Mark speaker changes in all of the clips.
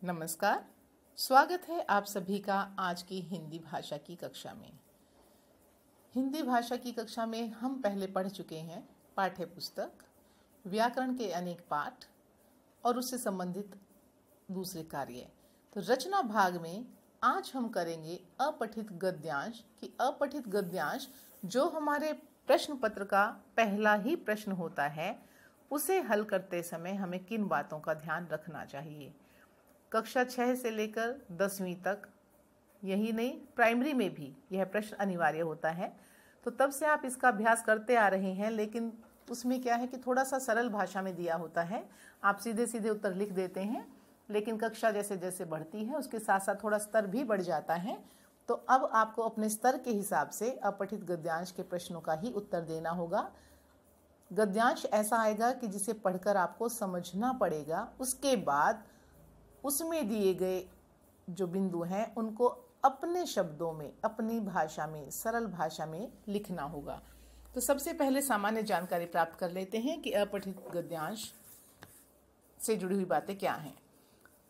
Speaker 1: नमस्कार। स्वागत है आप सभी का आज की हिंदी भाषा की कक्षा में। हिंदी भाषा की कक्षा में हम पहले पढ़ चुके हैं पाठ्य पुस्तक, व्याकरण के अनेक पाठ और उससे संबंधित दूसरे कार्य। तो रचना भाग में आज हम करेंगे अपठित गद्यांश कि अपठित गद्यांश जो हमारे प्रश्न पत्र का पहला ही प्रश्न होता है उसे हल करते समय हमें किन बातों का ध्यान रखना चाहिए। कक्षा 6 से लेकर 10वीं तक, यही नहीं प्राइमरी में भी यह प्रश्न अनिवार्य होता है। तो तब से आप इसका अभ्यास करते आ रहे हैं, लेकिन उसमें क्या है कि थोड़ा सा सरल भाषा में दिया होता है, आप सीधे सीधे उत्तर लिख देते हैं। लेकिन कक्षा जैसे जैसे बढ़ती है उसके साथ साथ थोड़ा स्तर भी बढ़ जाता है। तो अब आपको अपने स्तर के हिसाब से अपठित गद्यांश के प्रश्नों का ही उत्तर देना होगा। गद्यांश ऐसा आएगा कि जिसे पढ़कर आपको समझना पड़ेगा, उसके बाद उसमें दिए गए जो बिंदु हैं उनको अपने शब्दों में, अपनी भाषा में, सरल भाषा में लिखना होगा। तो सबसे पहले सामान्य जानकारी प्राप्त कर लेते हैं कि अपठित गद्यांश से जुड़ी हुई बातें क्या हैं।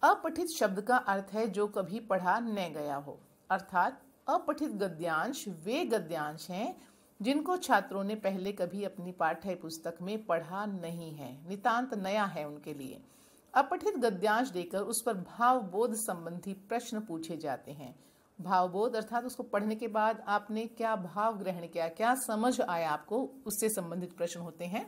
Speaker 1: अपठित शब्द का अर्थ है जो कभी पढ़ा न गया हो, अर्थात अपठित गद्यांश वे गद्यांश हैं जिनको छात्रों ने पहले कभी अपनी पाठ्य पुस्तक में पढ़ा नहीं है, नितांत नया है उनके लिए। अपठित गद्यांश देकर उस पर भावबोध संबंधी प्रश्न पूछे जाते हैं। भावबोध अर्थात उसको पढ़ने के बाद आपने क्या भाव ग्रहण किया, क्या समझ आया आपको, उससे संबंधित प्रश्न होते हैं।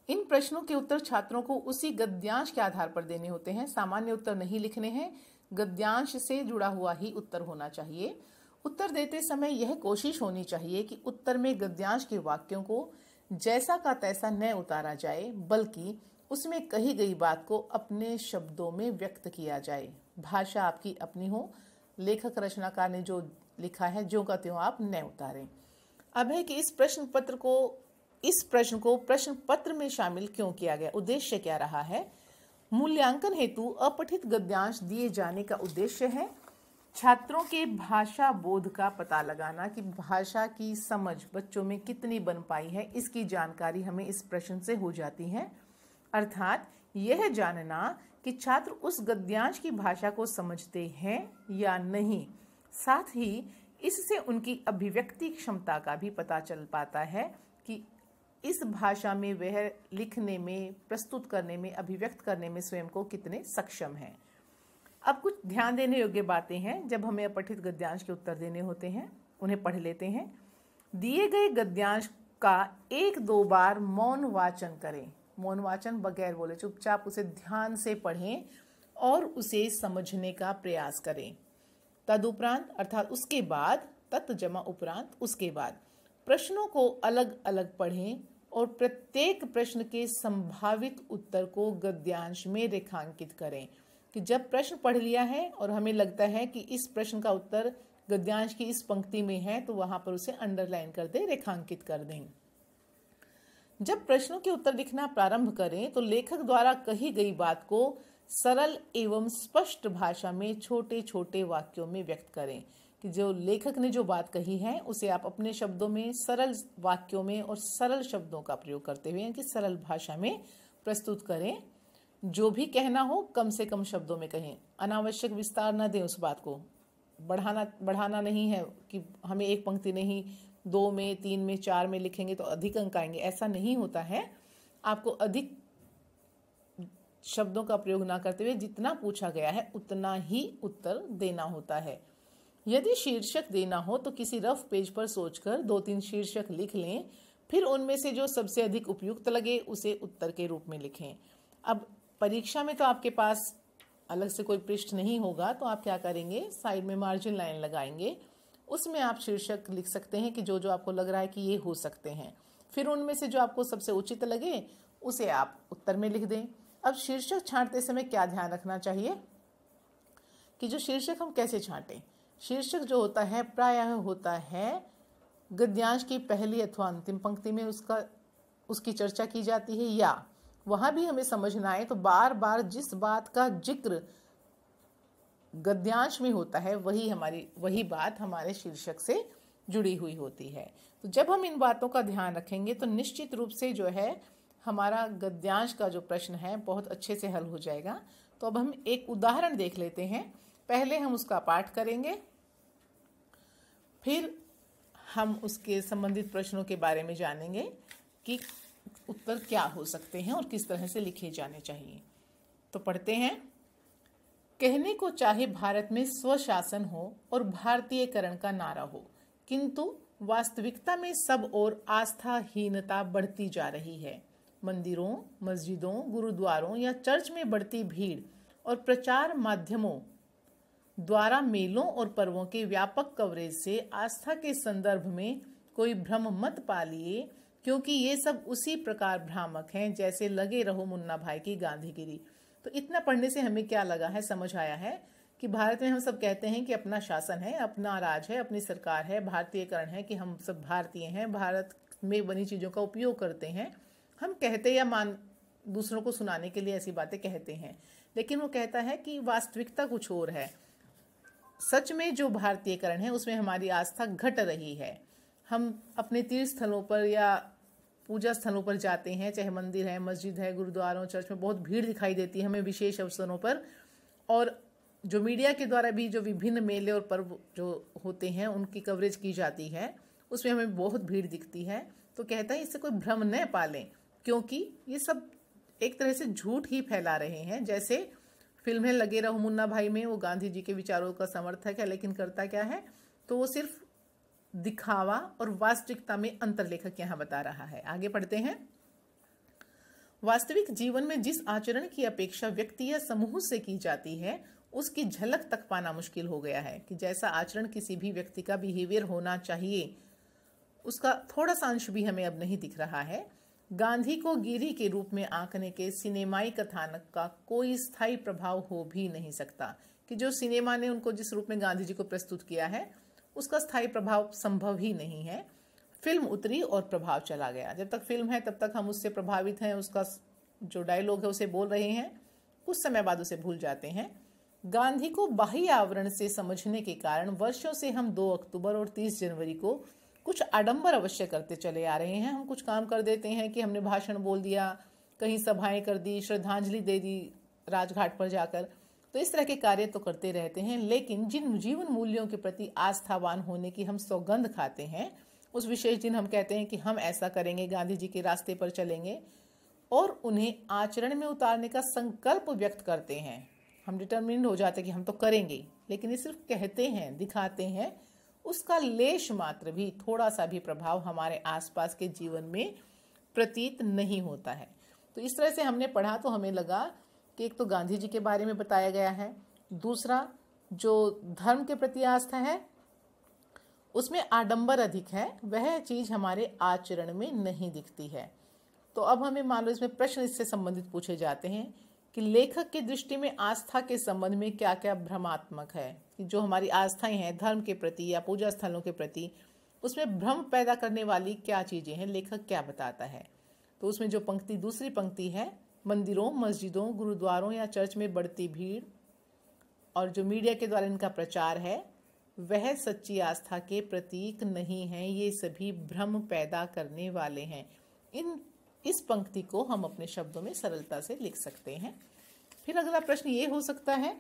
Speaker 1: इन प्रश्नों के उत्तर छात्रों को उसी गद्यांश के आधार पर देने होते हैं। सामान्य उत्तर नहीं लिखने हैं, गद्यांश से जुड़ा हुआ ही उत्तर होना चाहिए। उत्तर देते समय यह कोशिश होनी चाहिए कि उत्तर में गद्यांश के वाक्यों को जैसा का तैसा न उतारा जाए, बल्कि उसमें कही गई बात को अपने शब्दों में व्यक्त किया जाए। भाषा आपकी अपनी हो, लेखक रचनाकार ने जो लिखा है ज्यों का त्यों आप न उतारें। अब है कि इस प्रश्न को प्रश्न पत्र में शामिल क्यों किया गया, उद्देश्य क्या रहा है। मूल्यांकन हेतु अपठित गद्यांश दिए जाने का उद्देश्य है छात्रों के भाषा बोध का पता लगाना कि भाषा की समझ बच्चों में कितनी बन पाई है, इसकी जानकारी हमें इस प्रश्न से हो जाती है। अर्थात यह जानना कि छात्र उस गद्यांश की भाषा को समझते हैं या नहीं। साथ ही इससे उनकी अभिव्यक्ति क्षमता का भी पता चल पाता है कि इस भाषा में वह लिखने में, प्रस्तुत करने में, अभिव्यक्त करने में स्वयं को कितने सक्षम हैं। अब कुछ ध्यान देने योग्य बातें हैं जब हमें अपठित गद्यांश के उत्तर देने होते हैं, उन्हें पढ़ लेते हैं। दिए गए गद्यांश का 1-2 बार मौन वाचन करें। मौन वाचन बगैर बोले, चुपचाप उसे ध्यान से पढ़ें और उसे समझने का प्रयास करें। तदुपरांत अर्थात उसके बाद, तत् जमा उपरांत, उसके बाद प्रश्नों को अलग अलग पढ़ें और प्रत्येक प्रश्न के संभावित उत्तर को गद्यांश में रेखांकित करें। कि जब प्रश्न पढ़ लिया है और हमें लगता है कि इस प्रश्न का उत्तर गद्यांश की इस पंक्ति में है, तो वहां पर उसे अंडरलाइन कर दें, रेखांकित कर दें। जब प्रश्नों के उत्तर लिखना प्रारंभ करें तो लेखक द्वारा कही गई बात को सरल एवं स्पष्ट भाषा में छोटे छोटे वाक्यों में व्यक्त करें। कि जो लेखक ने जो बात कही है उसे आप अपने शब्दों में, सरल वाक्यों में और सरल शब्दों का प्रयोग करते हुए कि सरल भाषा में प्रस्तुत करें। जो भी कहना हो कम से कम शब्दों में कहें, अनावश्यक विस्तार न दें, उस बात को बढ़ाना नहीं है कि हमें एक पंक्ति नहीं 2 में, 3 में, 4 में लिखेंगे तो अधिक अंक आएंगे, ऐसा नहीं होता है। आपको अधिक शब्दों का प्रयोग ना करते हुए जितना पूछा गया है उतना ही उत्तर देना होता है। यदि शीर्षक देना हो तो किसी रफ पेज पर सोचकर 2-3 शीर्षक लिख लें, फिर उनमें से जो सबसे अधिक उपयुक्त लगे उसे उत्तर के रूप में लिखें। अब परीक्षा में तो आपके पास अलग से कोई पृष्ठ नहीं होगा, तो आप क्या करेंगे, साइड में मार्जिन लाइन लगाएंगे, उसमें आप शीर्षक लिख सकते हैं कि जो जो आपको लग रहा है कि ये हो सकते हैं। फिर उनमें से जो आपको सबसे उचित लगे उसे आप उत्तर में लिख दें। अब शीर्षक छांटते समय क्या ध्यान रखना चाहिए कि जो शीर्षक हम कैसे छांटें। शीर्षक जो होता है प्रायः होता है गद्यांश की पहली अथवा अंतिम पंक्ति में उसकी चर्चा की जाती है, या वहां भी हमें समझना आए तो बार बार जिस बात का जिक्र गद्यांश में होता है वही बात हमारे शीर्षक से जुड़ी हुई होती है। तो जब हम इन बातों का ध्यान रखेंगे तो निश्चित रूप से जो है हमारा गद्यांश का जो प्रश्न है बहुत अच्छे से हल हो जाएगा। तो अब हम एक उदाहरण देख लेते हैं। पहले हम उसका पाठ करेंगे, फिर हम उसके संबंधित प्रश्नों के बारे में जानेंगे कि उत्तर क्या हो सकते हैं और किस तरह से लिखे जाने चाहिए। तो पढ़ते हैं। कहने को चाहे भारत में स्वशासन हो और भारतीयकरण का नारा हो, किंतु वास्तविकता में सब और आस्थाहीनता बढ़ती जा रही है। मंदिरों, मस्जिदों, गुरुद्वारों या चर्च में बढ़ती भीड़ और प्रचार माध्यमों द्वारा मेलों और पर्वों के व्यापक कवरेज से आस्था के संदर्भ में कोई भ्रम मत पालिए, क्योंकि ये सब उसी प्रकार भ्रामक हैं जैसे लगे रहो मुन्ना भाई की गांधीगिरी। तो इतना पढ़ने से हमें क्या लगा है, समझ आया है कि भारत में हम सब कहते हैं कि अपना शासन है, अपना राज है, अपनी सरकार है, भारतीयकरण है, कि हम सब भारतीय हैं, भारत में बनी चीज़ों का उपयोग करते हैं। हम कहते या दूसरों को सुनाने के लिए ऐसी बातें कहते हैं, लेकिन वो कहता है कि वास्तविकता कुछ और है। सच में जो भारतीयकरण है उसमें हमारी आस्था घट रही है। हम अपने तीर्थ स्थलों पर या पूजा स्थलों पर जाते हैं, चाहे मंदिर है, मस्जिद है, गुरुद्वारों, चर्च में बहुत भीड़ दिखाई देती है हमें विशेष अवसरों पर, और जो मीडिया के द्वारा भी जो विभिन्न मेले और पर्व जो होते हैं उनकी कवरेज की जाती है, उसमें हमें बहुत भीड़ दिखती है। तो कहता है इससे कोई भ्रम न पालें, क्योंकि ये सब एक तरह से झूठ ही फैला रहे हैं। जैसे फिल्म है लगे रहो मुन्ना भाई में, वो गांधी जी के विचारों का समर्थक है, लेकिन करता क्या है, तो वो सिर्फ दिखावा और वास्तविकता में अंतर लेखक यहाँ बता रहा है। आगे पढ़ते हैं। वास्तविक जीवन में जिस आचरण की अपेक्षा व्यक्ति या समूह से की जाती है उसकी झलक तक पाना मुश्किल हो गया है, कि जैसा आचरण किसी भी व्यक्ति का बिहेवियर होना चाहिए उसका थोड़ा सा अंश भी हमें अब नहीं दिख रहा है। गांधी को गिरी के रूप में आंकने के सिनेमाई कथानक का कोई स्थायी प्रभाव हो भी नहीं सकता, कि जो सिनेमा ने उनको जिस रूप में गांधी जी को प्रस्तुत किया है उसका स्थायी प्रभाव संभव ही नहीं है। फिल्म उतरी और प्रभाव चला गया। जब तक फिल्म है तब तक हम उससे प्रभावित हैं, उसका जो डायलॉग है उसे बोल रहे हैं, कुछ समय बाद उसे भूल जाते हैं। गांधी को बाह्य आवरण से समझने के कारण वर्षों से हम 2 अक्टूबर और 30 जनवरी को कुछ आडंबर अवश्य करते चले आ रहे हैं। हम कुछ काम कर देते हैं कि हमने भाषण बोल दिया, कहीं सभाएं कर दी, श्रद्धांजलि दे दी राजघाट पर जाकर, तो इस तरह के कार्य तो करते रहते हैं। लेकिन जिन जीवन मूल्यों के प्रति आस्थावान होने की हम सौगंध खाते हैं, उस विशेष दिन हम कहते हैं कि हम ऐसा करेंगे, गांधी जी के रास्ते पर चलेंगे, और उन्हें आचरण में उतारने का संकल्प व्यक्त करते हैं। हम डिटरमिन्ड हो जाते हैं कि हम तो करेंगे, लेकिन ये सिर्फ कहते हैं, दिखाते हैं, उसका लेश मात्र भी, थोड़ा सा भी प्रभाव हमारे आसपास के जीवन में प्रतीत नहीं होता है। तो इस तरह से हमने पढ़ा तो हमें लगा कि एक तो गांधी जी के बारे में बताया गया है, दूसरा जो धर्म के प्रति आस्था है उसमें आडंबर अधिक है, वह चीज हमारे आचरण में नहीं दिखती है। तो अब हमें मान लो इसमें प्रश्न इससे संबंधित पूछे जाते हैं कि लेखक की दृष्टि में आस्था के संबंध में क्या क्या भ्रमात्मक है, कि जो हमारी आस्थाएं हैं धर्म के प्रति या पूजा स्थलों के प्रति, उसमें भ्रम पैदा करने वाली क्या चीजें हैं, लेखक क्या बताता है। तो उसमें जो पंक्ति, दूसरी पंक्ति है, मंदिरों, मस्जिदों, गुरुद्वारों या चर्च में बढ़ती भीड़ और जो मीडिया के द्वारा इनका प्रचार है वह सच्ची आस्था के प्रतीक नहीं है, ये सभी भ्रम पैदा करने वाले हैं। इस पंक्ति को हम अपने शब्दों में सरलता से लिख सकते हैं। फिर अगला प्रश्न ये हो सकता है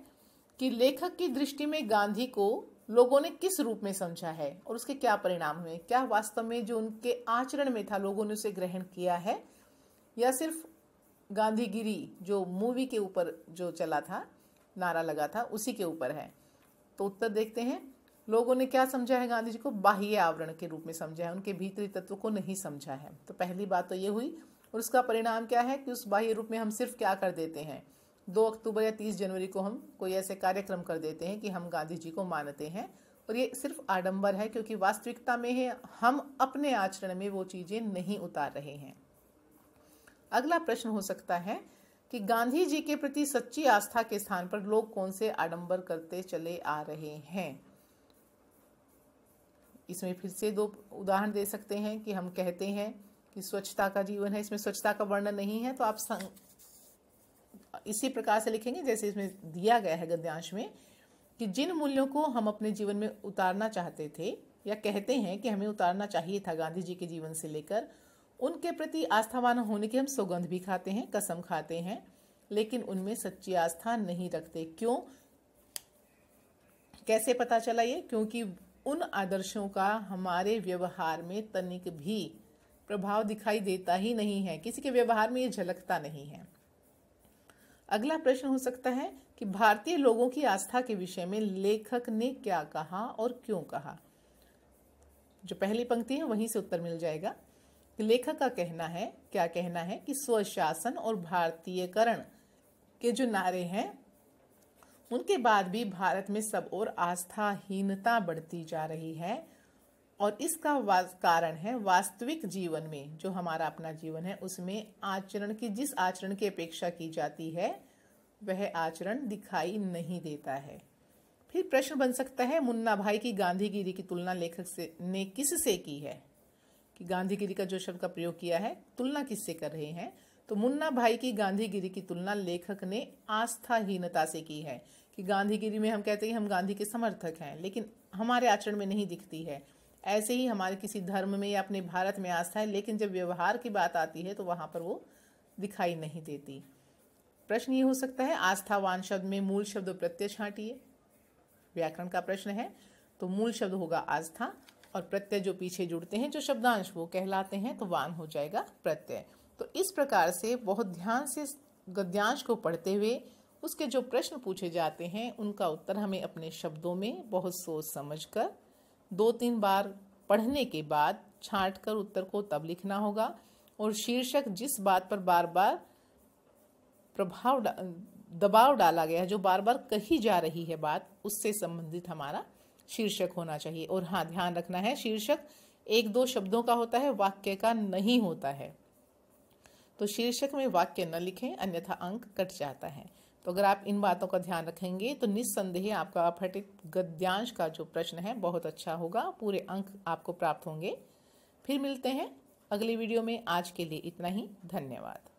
Speaker 1: कि लेखक की दृष्टि में गांधी को लोगों ने किस रूप में समझा है और उसके क्या परिणाम हुए। क्या वास्तव में जो उनके आचरण में था लोगों ने उसे ग्रहण किया है, या सिर्फ गांधीगिरी जो मूवी के ऊपर जो चला था, नारा लगा था, उसी के ऊपर है। तो उत्तर देखते हैं। लोगों ने क्या समझा है, गांधी जी को बाह्य आवरण के रूप में समझा है, उनके भीतरी तत्व को नहीं समझा है। तो पहली बात तो ये हुई, और उसका परिणाम क्या है कि उस बाह्य रूप में हम सिर्फ क्या कर देते हैं, 2 अक्टूबर या 30 जनवरी को हम कोई ऐसे कार्यक्रम कर देते हैं कि हम गांधी जी को मानते हैं, और ये सिर्फ आडंबर है, क्योंकि वास्तविकता में है हम अपने आचरण में वो चीजें नहीं उतार रहे हैं। अगला प्रश्न हो सकता है कि गांधी जी के प्रति सच्ची आस्था के स्थान पर लोग कौन से आडंबर करते चले आ रहे हैं। इसमें फिर से 2 उदाहरण दे सकते हैं कि हम कहते हैं कि स्वच्छता का जीवन है, इसमें स्वच्छता का वर्णन नहीं है, तो आप इसी प्रकार से लिखेंगे जैसे इसमें दिया गया है गद्यांश में, कि जिन मूल्यों को हम अपने जीवन में उतारना चाहते थे या कहते हैं कि हमें उतारना चाहिए था गांधी जी के जीवन से लेकर, उनके प्रति आस्थावान होने की हम सौगंध भी खाते हैं, कसम खाते हैं। लेकिन उनमें सच्ची आस्था नहीं रखते। क्यों, कैसे पता चला ये? क्योंकि उन आदर्शों का हमारे व्यवहार में तनिक भी प्रभाव दिखाई देता ही नहीं है, किसी के व्यवहार में ये झलकता नहीं है। अगला प्रश्न हो सकता है कि भारतीय लोगों की आस्था के विषय में लेखक ने क्या कहा और क्यों कहा। जो पहली पंक्ति है वहीं से उत्तर मिल जाएगा कि लेखक का क्या कहना है कि स्वशासन और भारतीयकरण के जो नारे हैं उनके बाद भी भारत में सब और आस्थाहीनता बढ़ती जा रही है, और इसका कारण है वास्तविक जीवन में जो हमारा अपना जीवन है उसमें जिस आचरण की अपेक्षा की जाती है वह आचरण दिखाई नहीं देता है। फिर प्रश्न बन सकता है, मुन्ना भाई की गांधीगिरी की तुलना लेखक ने किससे की है? कि गांधीगिरी का जो शब्द का प्रयोग किया है, तुलना किससे कर रहे हैं? तो मुन्ना भाई की गांधीगिरी की तुलना लेखक ने आस्थाहीनता से की है। कि गांधीगिरी में हम कहते हैं हम गांधी के समर्थक हैं, लेकिन हमारे आचरण में नहीं दिखती है। ऐसे ही हमारे किसी धर्म में या अपने भारत में आस्था है, लेकिन जब व्यवहार की बात आती है तो वहां पर वो दिखाई नहीं देती। प्रश्न ये हो सकता है, आस्थावान शब्द में मूल शब्द प्रत्यय छांटिए। व्याकरण का प्रश्न है, तो मूल शब्द होगा आस्था और प्रत्यय जो पीछे जुड़ते हैं जो शब्दांश वो कहलाते हैं, तो वान हो जाएगा प्रत्यय। तो इस प्रकार से बहुत ध्यान से गद्यांश को पढ़ते हुए उसके जो प्रश्न पूछे जाते हैं उनका उत्तर हमें अपने शब्दों में बहुत सोच समझकर 2-3 बार पढ़ने के बाद छांट कर उत्तर को तब लिखना होगा। और शीर्षक जिस बात पर बार बार दबाव डाला गया है, जो बार बार कही जा रही है बात, उससे संबंधित हमारा शीर्षक होना चाहिए। और हाँ, ध्यान रखना है शीर्षक 1-2 शब्दों का होता है, वाक्य का नहीं होता है। तो शीर्षक में वाक्य न लिखें, अन्यथा अंक कट जाता है। तो अगर आप इन बातों का ध्यान रखेंगे तो निस्संदेह आपका अपठित गद्यांश का जो प्रश्न है बहुत अच्छा होगा, पूरे अंक आपको प्राप्त होंगे। फिर मिलते हैं अगली वीडियो में। आज के लिए इतना ही, धन्यवाद।